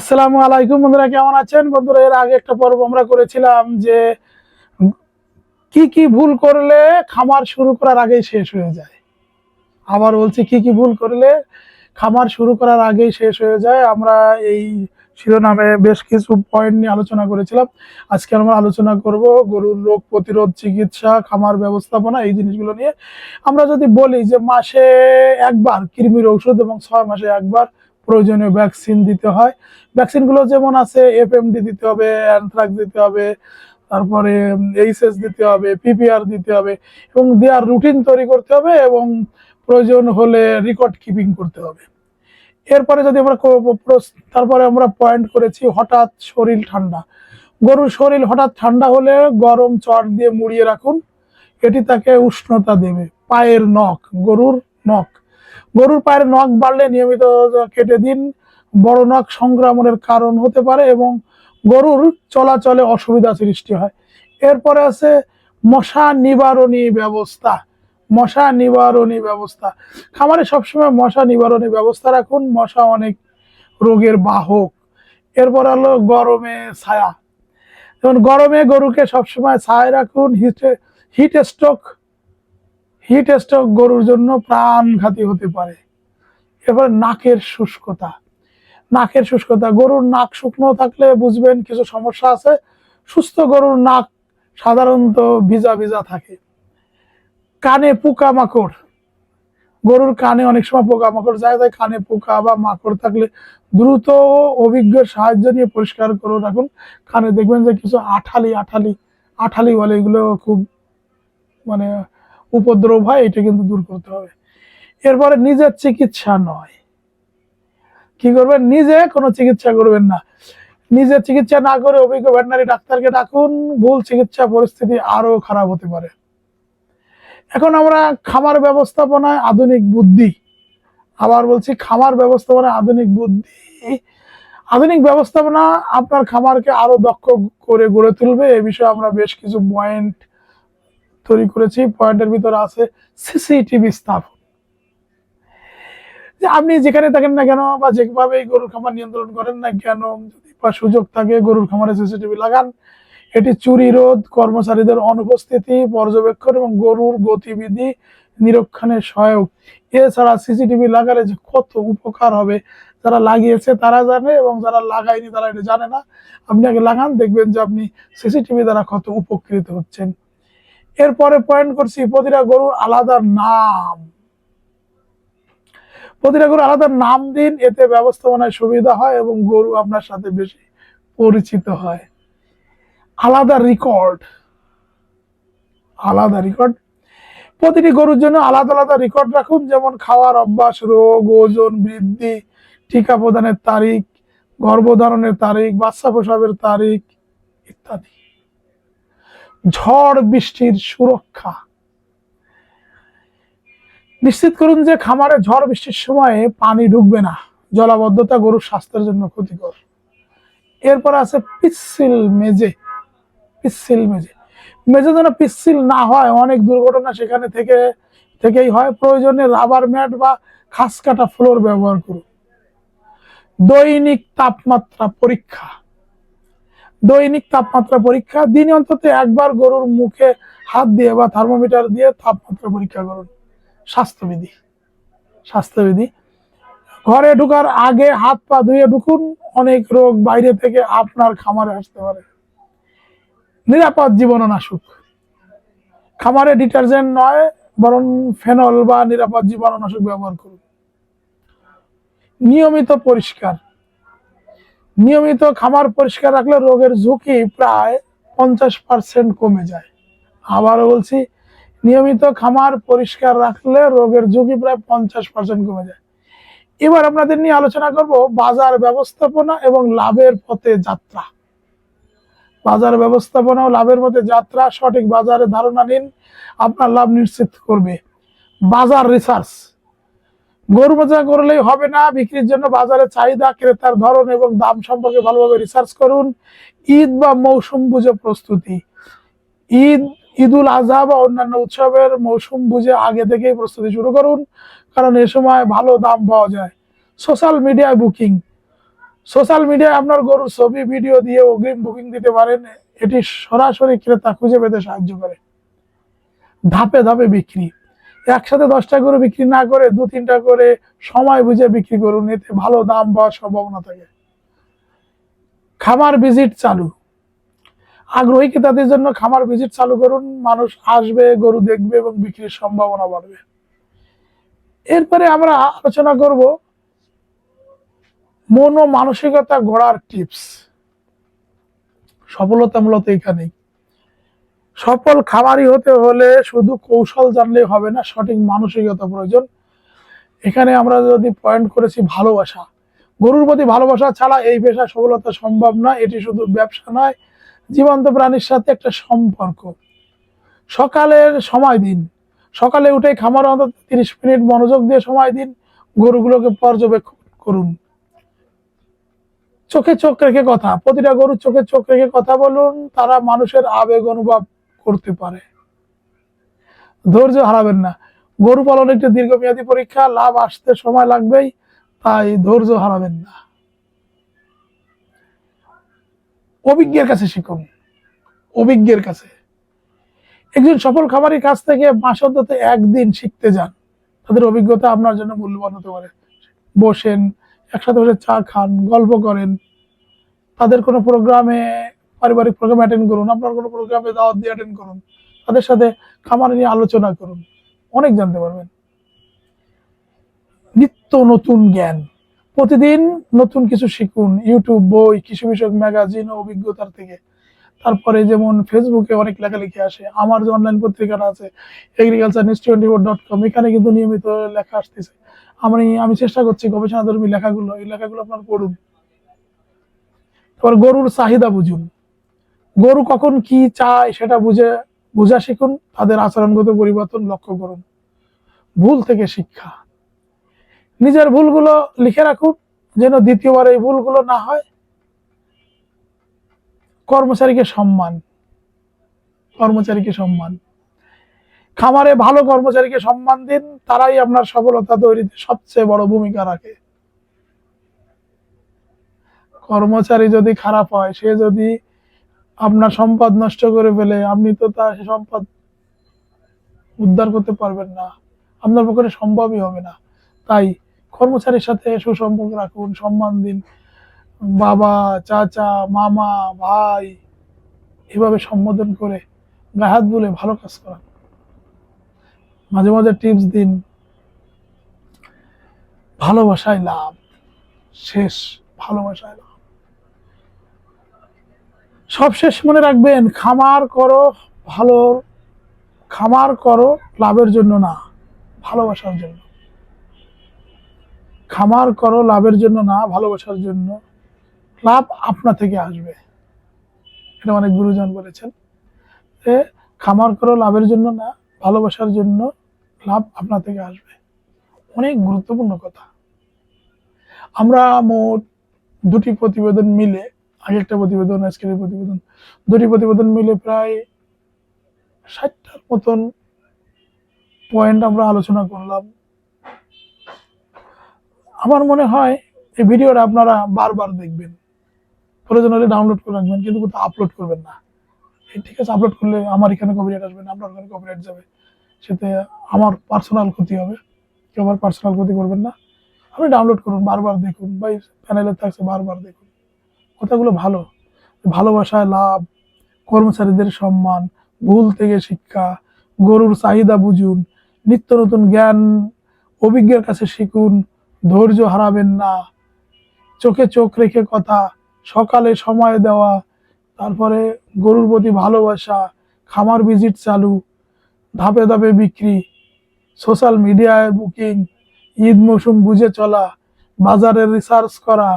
আসসালামু আলাইকুম বন্ধুরা, কেমন আছেন? বন্ধুরা, এর আগে একটা পর্ব আমরা করেছিলাম যে কি কি ভুল করলে খামার শুরু করার আগেই শেষ হয়ে যায়। আবার বলছি, কি কি ভুল করলে খামার শুরু করার আগেই শেষ হয়ে যায়। আমরা এই শিরোনামে বেশ কিছু পয়েন্ট নিয়ে আলোচনা করেছিলাম। আজকে আমরা আলোচনা করব গরুর রোগ প্রতিরোধ, চিকিৎসা, খামার ব্যবস্থাপনা, এই জিনিসগুলো নিয়ে। আমরা যদি বলি যে মাসে একবার কৃমির ঔষধ এবং 6 মাসে একবার প্রয়োজনীয় ভ্যাকসিন দিতে হয়। ভ্যাকসিনগুলো যেমন আছে, এফএমডি দিতে হবে, অ্যানথ্রাক্স দিতে হবে, তারপরে এইচএস দিতে হবে, পিপিআর দিতে হবে, এবং দেওয়ার রুটিন তৈরি করতে হবে, এবং প্রয়োজন হলে রেকর্ড কিপিং করতে হবে। এরপরে যদি আমরা তারপরে আমরা পয়েন্ট করেছি হঠাৎ শরীর ঠান্ডা। গরুর শরীর হঠাৎ ঠান্ডা হলে গরম চট দিয়ে মুড়িয়ে রাখুন, এটি তাকে উষ্ণতা দেবে। পায়ের নখ, গরুর পায়ের নখ বাড়লে নিয়মিত কেটে দিন। বড় নখ সংক্রমণের কারণ হতে পারে এবং গরুর চলাচলে অসুবিধা সৃষ্টি হয়। এরপরে আছে মশা নিবারণী ব্যবস্থা। খামারে সবসময় মশা নিবারণী ব্যবস্থা রাখুন, মশা অনেক রোগের বাহক। এরপর হলো গরমে ছায়া। যেমন গরমে গরুকে সবসময় ছায়া রাখুন। হিট স্ট্রোক গরুর জন্য প্রাণঘাতী হতে পারে। এবার নাকের শুষ্কতা, গরুর নাক শুকনো থাকলে বুঝবেন কিছু সমস্যা আছে। সুস্থ গরুর নাক সাধারণত ভিজা ভিজা থাকে। কানে পোকামাকড়, গরুর কানে অনেক সময় পোকামাকড় যায়, তাই কানে পোকা বা মাকড় থাকলে দ্রুত অভিজ্ঞ সাহায্য নিয়ে পরিষ্কার করে রাখুন। কানে দেখবেন যে কিছু আঠালি বলে, এগুলো খুব মানে উপদ্রব হয়, এটা কিন্তু দূর করতে হবে। এরপরে নিজের চিকিৎসা নয়, কি করবেন? নিজে কোনো চিকিৎসা করবেন না। নিজের চিকিৎসা না করে অভিজ্ঞ ভেটেরিনারি ডাক্তারকে ডাকুন। ভুল চিকিৎসা পরিস্থিতি আরো খারাপ হতে পারে। এখন আমরা খামার ব্যবস্থাপনায় আধুনিক বুদ্ধি, আবার বলছি খামার ব্যবস্থাপনায় আধুনিক বুদ্ধি। আধুনিক ব্যবস্থাপনা আপনার খামারকে আরো দক্ষ করে গড়ে তুলবে। এই বিষয়ে আমরা বেশ কিছু পয়েন্ট তৈরি করেছি। পয়েন্টের ভিতরে আছে সিসিটিভি স্থাপন। যে আপনি যেখানে থাকেন না কেন বা যেভাবে গরুর খামার নিয়ন্ত্রণ করেন না কেন, যদি বা সুযোগ থাকে গরুর খামারে সিসিটিভি লাগান। এটি চুরি রোধ, কর্মচারীদের অনুপস্থিতি পর্যবেক্ষণ এবং গরুর গতিবিধি নিরীক্ষণে সহায়ক। এছাড়া সিসিটিভি লাগালে যে কত উপকার হবে, যারা লাগিয়েছে তারা জানে এবং যারা লাগায়নি তারা এটা জানে না। আপনি আগে লাগান, দেখবেন যে আপনি সিসিটিভি দ্বারা কত উপকৃত হচ্ছেন। এরপরে পয়েন্ট করছি প্রতিটা গরুর আলাদা নাম। প্রতিটা গরু আলাদা নাম দিন, এতে ব্যবস্থাপনায় সুবিধা হয় এবং গরু আপনার সাথে বেশি পরিচিত হয়। আলাদা রেকর্ড, প্রতিটি গরুর জন্য আলাদা আলাদা রেকর্ড রাখুন, যেমন খাওয়ার অভ্যাস, রোগ, ওজন বৃদ্ধি, টিকা প্রদানের তারিখ, গর্ভধারণের তারিখ, বাচ্চা প্রসবের তারিখ ইত্যাদি। ঝড় বৃষ্টির সুরক্ষা, নিশ্চিত করুন যে খামারে ঝড় বৃষ্টির সময়ে পানি ঢুকবে না। জলাবদ্ধতা গরুর স্বাস্থ্যের জন্য ক্ষতিকর। এরপর আছে পিচ্ছিল মেজে। মেজে যেন পিচ্ছিল না হয়, অনেক দুর্ঘটনা সেখানে থেকেই হয়। প্রয়োজনে রাবার ম্যাট বা খাস কাটা ফ্লোর ব্যবহার করুন। দৈনিক তাপমাত্রা পরীক্ষা, দিনে অন্তত একবার গরুর মুখে হাত দিয়ে বা থার্মোমিটার দিয়ে তাপমাত্রা পরীক্ষা করুন। স্বাস্থ্যবিধি, ঘরে ঢুকার আগে হাত পা ধুয়ে ঢুকুন। অনেক রোগ বাইরে থেকে আপনার খামারে আসতে পারে। নিরাপদ জীবাণুনাশক, খামারে ডিটারজেন্ট নয় বরং ফেনল বা নিরাপদ জীবাণুনাশক ব্যবহার করুন। নিয়মিত খামার পরিষ্কার রাখলে রোগের ঝুঁকি প্রায় 50% কমে যায়। আবারও বলছি, নিয়মিত খামার পরিষ্কার রাখলে রোগের ঝুঁকি প্রায় 50% কমে যায়। এবার আপনাদের নিয়ে আলোচনা করব বাজার ব্যবস্থাপনা এবং লাভের পথে যাত্রা। সঠিক বাজারে ধারণা নিন, আপনার লাভ নিশ্চিত করবে। বাজার রিসার্চ, গরু বাজার করলেই হবে না, বিক্রির জন্য বাজারে চাহিদা, ক্রেতার ধরন এবং দাম সম্পর্কে ভালোভাবে রিসার্চ করুন। ঈদ বা মৌসুম বুঝে প্রস্তুতি, ঈদুল আজহা বা অন্যান্য উৎসবের মৌসুম বুঝে আগে থেকেই প্রস্তুতি শুরু করুন, কারণ এ সময় ভালো দাম পাওয়া যায়। সোশ্যাল মিডিয়ায় বুকিং, সোশ্যাল মিডিয়ায় আপনার গরুর ছবি ভিডিও দিয়ে অগ্রিম বুকিং দিতে পারেন। এটি সরাসরি ক্রেতা খুঁজে পেতে সাহায্য করে। ধাপে ধাপে বিক্রি, একসাথে 10টা গরু বিক্রি না করে 2-3টা করে সময় বুঝে বিক্রি করুন, এতে ভালো দাম পাওয়ার সম্ভাবনা থাকে। খামার ভিজিট চালু, আগ্রহী ক্রেতাদের জন্য খামার ভিজিট চালু করুন। মানুষ আসবে, গরু দেখবে এবং বিক্রির সম্ভাবনা বাড়বে। এরপরে আমরা আলোচনা করব মন ও মানসিকতা গড়ার টিপস। সফলতা মূলত এখানেই। সফল খামারি হতে হলে শুধু কৌশল জানলেই হবে না, সঠিক মানসিকতা প্রয়োজন। এখানে আমরা যদি পয়েন্ট করেছি ভালোবাসা, গরুর প্রতি ভালোবাসা ছাড়া এই পেশা সফলতা সম্ভব না। এটি শুধু ব্যবসা নয়, জীবন্ত প্রাণীর সাথে একটা সম্পর্ক। সকালের সময় দিন, সকালে উঠে খামার অন্তত 30 মিনিট মনোযোগ দিয়ে সময় দিন, গরুগুলোকে পর্যবেক্ষণ করুন। চোখে চোখ রেখে কথা, প্রতিটা গরুর চোখে চোখ রেখে কথা বলুন, তারা মানুষের আবেগ অনুভব করতে পারে। ধৈর্য হারাবেন না, গরু পালন একটি দীর্ঘমেয়াদী পরীক্ষা, লাভ আসতে সময় লাগবেই, তাই ধৈর্য হারাবেন না। অভিজ্ঞের কাছে শিখুন, অভিজ্ঞের কাছে। একজন সফল খামারির কাছ থেকে মাসে অন্তত একদিন শিখতে যান, তাদের অভিজ্ঞতা আপনার জন্য মূল্যবান হতে পারে। বসেন, একসাথে বসে চা খান, গল্প করেন, তাদের কোনো প্রোগ্রামে, পারিবারিক প্রোগ্রামে অ্যাটেন্ড করুন, আপনার কোনো প্রোগ্রামে দাওয়াত দিয়ে অ্যাটেন্ড করুন, তাদের সাথে খামার নিয়ে আলোচনা করুন, অনেক জানতে পারবেন। নিত্য নতুন জ্ঞান, প্রতিদিন নতুন কিছু শিখুন, ইউটিউব, বই, কৃষি বিষয়ক ম্যাগাজিন ও অভিজ্ঞতার থেকে। তারপরে যেমন ফেসবুকে অনেক লেখালেখি আসে, আমার যে অনলাইন পত্রিকাটা আছে এগ্রিকালচার news24.com, এখানে কিন্তু নিয়মিত লেখা আসতেছে। আমি চেষ্টা করছি গবেষণাধর্মী লেখাগুলো, এই লেখাগুলো আপনার পড়ুন। তারপর গরুর চাহিদা বুঝুন, গরু কখন কি চায় সেটা বুঝা শিখুন, তাদের আচরণগত পরিবর্তন লক্ষ্য করুন। ভুল থেকে শিক্ষা, নিজের ভুলগুলো লিখে রাখুন যেন দ্বিতীয়বার এই ভুলগুলো না হয়। কর্মচারীকে সম্মান, কর্মচারীকে সম্মান, খামারে ভালো কর্মচারীকে সম্মান দিন, তারাই আপনার সফলতা তৈরিতে সবচেয়ে বড় ভূমিকা রাখে। কর্মচারী যদি খারাপ হয়, সে যদি আপনার সম্পদ নষ্ট করে ফেলে, আপনি তো তার সম্পদ উদ্ধার করতে পারবেন না, আপনার পক্ষে সম্ভবই হবে না। তাই কর্মচারীর সাথে সুসম্পর্ক রাখুন, সম্মান দিন, বাবা, চাচা, মামা, ভাই, এভাবে সম্বোধন করে গায়ে হাত বুলে ভালো কাজ করান। মাঝে মাঝে টিপস দিন। ভালোবাসায় লাভ শেষ, ভালোবাসায় লাভ সব শেষ। মনে রাখবেন, খামার করো লাভের জন্য না, ভালোবাসার জন্য। খামার করো লাভের জন্য না, ভালোবাসার জন্য। লাভ আপনা থেকে আসবে, এটা অনেক গুরুজন বলেছেন যে খামার করো লাভের জন্য না, ভালোবাসার জন্য, লাভ আপনা থেকে আসবে। অনেক গুরুত্বপূর্ণ কথা। আমরা মোট 2টি প্রতিবেদন মিলে, আগে একটা প্রতিবেদন, আজকের প্রতিবেদন, 2টি প্রতিবেদন মিলে প্রায় 60টার মতন পয়েন্ট আমরা আলোচনা করলাম। আমার মনে হয় এই ভিডিওটা আপনারা বারবার দেখবেন, প্রয়োজন হলে ডাউনলোড করে রাখবেন, কিন্তু কোথাও আপলোড করবেন না। ঠিক আছে, আপলোড করলে আমার এখানে কপিরাইট আসবে না, আপনার ওখানে কপিরাইট যাবে, সেতে আমার পার্সোনাল ক্ষতি হবে। কেউ আমার পার্সোনাল ক্ষতি করবেন না। আপনি ডাউনলোড করুন, বারবার দেখুন, বা প্যানেলে থাকছে বারবার দেখুন। কথাগুলো ভালো। ভালোবাসায় লাভ, কর্মচারীদের সম্মান, ভুল থেকে শিক্ষা, গরুর চাহিদা বুঝুন, নিত্য নতুন জ্ঞান অভিজ্ঞের কাছে শিখুন, ধৈর্য হারাবেন না, চোখে চোখ রেখে কথা, সকালে সময় দেওয়া, তারপরে গরুর প্রতি ভালোবাসা, খামার ভিজিট চালু, ধাপে ধাপে বিক্রি, সোশ্যাল মিডিয়ায় বুকিং, ঈদ মৌসুম বুঝে চলা, বাজারের রিসার্চ করা,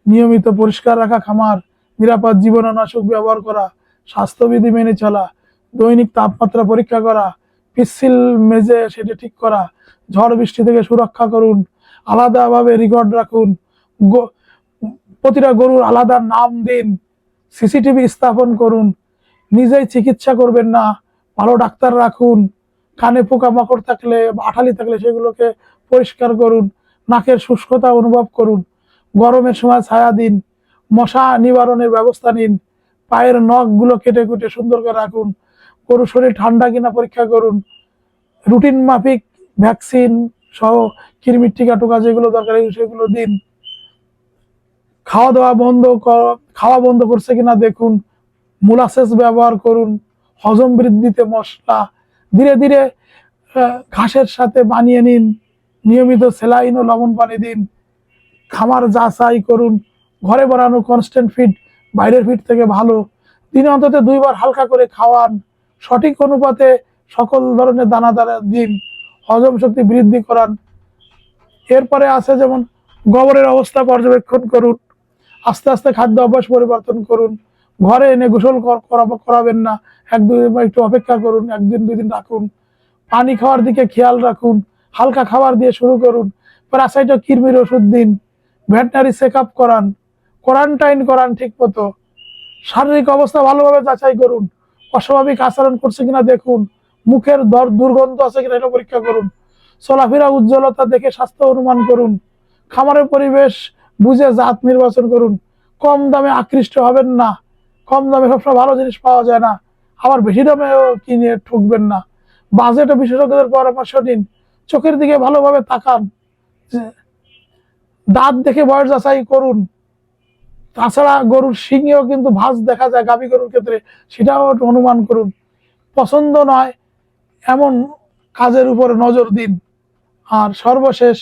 নিয়মিত পরিষ্কার রাখা খামার, নিরাপদ জীবাণুনাশক ব্যবহার করা, স্বাস্থ্যবিধি মেনে চলা, দৈনিক তাপমাত্রা পরীক্ষা করা, পিচ্ছিল মেজে সেটা ঠিক করা, ঝড় বৃষ্টি থেকে সুরক্ষা করুন, আলাদাভাবে রেকর্ড রাখুন, প্রতিটা গরুর আলাদা নাম দিন, সিসিটিভি স্থাপন করুন, নিজেই চিকিৎসা করবেন না, ভালো ডাক্তার রাখুন, কানে পোকামাকড় থাকলে বা আঠালি থাকলে সেগুলোকে পরিষ্কার করুন, নাকের শুষ্কতা অনুভব করুন, গরমের সময় ছায়া দিন, মশা নিবারণের ব্যবস্থা নিন, পায়ের নখগুলো কেটে কুটে সুন্দর করে রাখুন, গরুর শরীর ঠান্ডা কিনা পরীক্ষা করুন, রুটিন মাফিক ভ্যাকসিন সহ কৃমির টিকা টোকা যেগুলো দরকার সেগুলো দিন। খাওয়া বন্ধ করছে কিনা দেখুন, মোলাসেস ব্যবহার করুন, হজম বৃদ্ধিতে মশলা ধীরে ধীরে ঘাসের সাথে বানিয়ে নিন, নিয়মিত স্যালাইন ও লবণ পানি দিন, খামার যাচাই করুন, ঘরে বানানো কনস্ট্যান্ট ফিড বাইরের ফিড থেকে ভালো, দিনে অন্তত 2 বার হালকা করে খাওয়ান, সঠিক অনুপাতে সকল ধরনের দানা দানা দিন, হজম শক্তি বৃদ্ধি করান। এরপরে আছে যেমন গোবরের অবস্থা পর্যবেক্ষণ করুন, আস্তে আস্তে খাদ্য অভ্যাস পরিবর্তন করুন, ঘরে এনে গোসল করাবেন না, 1-2 দিন একটু অপেক্ষা করুন, 1 দিন 2 দিন রাখুন, পানি খাওয়ার দিকে খেয়াল রাখুন, হালকা খাবার দিয়ে শুরু করুন, প্যারাসাইট ও কৃমির ওষুধ দিন, ভেটেরিনারি চেক আপ করান, কোয়ারেন্টাইন করান ঠিক মতো, শারীরিক অবস্থা ভালোভাবে যাচাই করুন, অস্বাভাবিক আচরণ করছে কিনা দেখুন, মুখের দুর্গন্ধ আছে কিনা এটা পরীক্ষা করুন, চলাফেরা উজ্জ্বলতা দেখে স্বাস্থ্য অনুমান করুন, খামারের পরিবেশ বুঝে জাত নির্বাচন করুন, কম দামে আকৃষ্ট হবেন না, কম দামে সবসময় ভালো জিনিস পাওয়া যায় না, আবার বেশি দামেও কিনে ঠকবেন না, বাজেট ও বিশেষজ্ঞদের পরামর্শ নিন, চোখের দিকে ভালোভাবে তাকান, দাঁত দেখে বয়স যাচাই করুন, তাছাড়া গরুর শিঙেও কিন্তু ভাঁজ দেখা যায় গাভী গরুর ক্ষেত্রে, সেটাও অনুমান করুন, পছন্দ নয় এমন কাজের উপরে নজর দিন। আর সর্বশেষ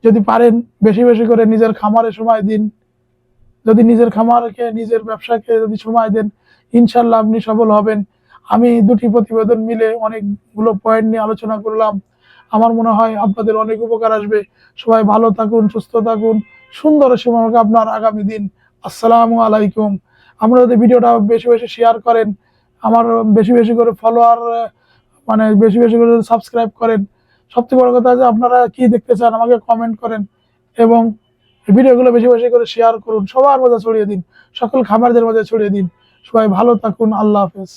যদি পারেন বেশি বেশি করে নিজের খামারে সময় দিন, যদি নিজের খামারকে নিজের ব্যবসাকে যদি সময় দেন ইনশাল্লাহ আপনি সফল হবেন। আমি দুটি প্রতিবেদন মিলে অনেকগুলো পয়েন্ট নিয়ে আলোচনা করলাম, আমার মনে হয় আপনাদের অনেক উপকার আসবে। সবাই ভালো থাকুন, সুস্থ থাকুন, সুন্দর সময় হোক আপনার আগামী দিন। আসসালামু আলাইকুম। আমরা যদি ভিডিওটা বেশি বেশি শেয়ার করেন, আমার বেশি বেশি করে ফলোয়ার মানে বেশি বেশি করে সাবস্ক্রাইব করেন, সবচেয়ে বড় কথা যে আপনারা কি দেখতে চান আমাকে কমেন্ট করেন, এবং ভিডিওগুলো বেশি বেশি করে শেয়ার করুন, সবার মাঝে ছড়িয়ে দিন, সকল খামারদের মাঝে ছড়িয়ে দিন। সবাই ভালো থাকুন, আল্লাহ হাফেজ।